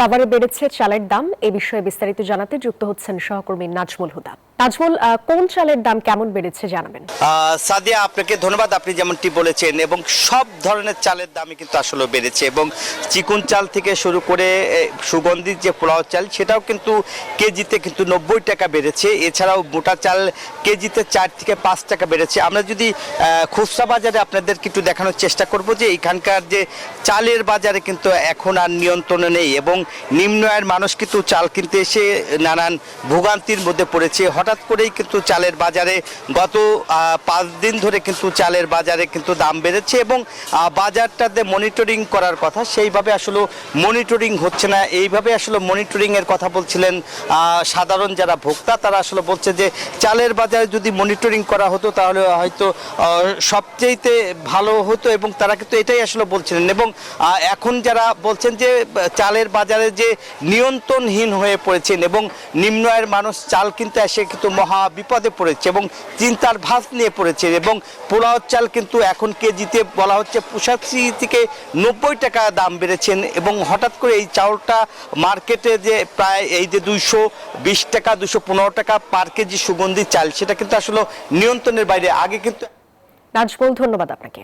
সাভারে বেড়েছে চালের দাম। এই বিষয়ে বিস্তারিত জানাতে যুক্ত হচ্ছেন সহকর্মী নাজমুল হুদা। নাজমুল, কোন চালের দাম কেমন বেড়েছে জানাবেন? সাদিয়া, আপনাকে ধন্যবাদ। আপনি যেমনটি বলেছেন এবং সব ধরনের চালের দামই কিন্তু আসলে বেড়েছে এবং চিকন চাল থেকে শুরু করে সুগন্ধি যে পোলাও চাল সেটাও কিন্তু কেজিতে কিন্তু 90 টাকা বেড়েছে। এছাড়াও মোটা চাল কেজিতে 4 থেকে 5 টাকা বেড়েছে। আমরা যদি খুচরা বাজারে আপনাদেরকে একটু দেখানোর চেষ্টা করব যে এখানকার যে চালের বাজারে কিন্তু এখন আর নিয়ন্ত্রণে নেই এবং নিম্ন আয়ের মানুষ কিন্তু চাল কিনতে এসে নানান ভোগান্তির মধ্যে পড়েছে। হঠাৎ করেই কিন্তু চালের বাজারে গত 5 দিন ধরে কিন্তু চালের বাজারে কিন্তু দাম বেড়েছে এবং বাজারটাতে মনিটরিং করার কথা সেইভাবে আসলে মনিটরিং হচ্ছে না। এইভাবে আসলে মনিটরিংয়ের কথা বলছিলেন সাধারণ যারা ভোক্তা, তারা আসলে বলছে যে চালের বাজারে যদি মনিটরিং করা হতো তাহলে হয়তো সবচেয়েতে ভালো হতো এবং তারা কিন্তু এটাই আসলে বলছিলেন। এবং এখন যারা বলছেন যে চালের বাজারে যে নিয়ন্ত্রণহীন হয়ে পড়েছেন এবং নিম্ন আয়ের মানুষ চাল কিনতে এসে কিন্তু মহা বিপদে পড়েছে এবং চিন্তার ভাঁজ নিয়ে পড়েছে এবং পোলাও চাল কিন্তু এখন কেজিতে বলা হচ্ছে 85 থেকে 90 টাকা দাম বেড়েছেন এবং হঠাৎ করে এই চাউলটা মার্কেটে যে প্রায় এই যে 220 টাকা 215 টাকা পার কেজি সুগন্ধি চাল, সেটা কিন্তু আসলে নিয়ন্ত্রণের বাইরে। আগে কিন্তু নাজমুল, ধন্যবাদ আপনাকে।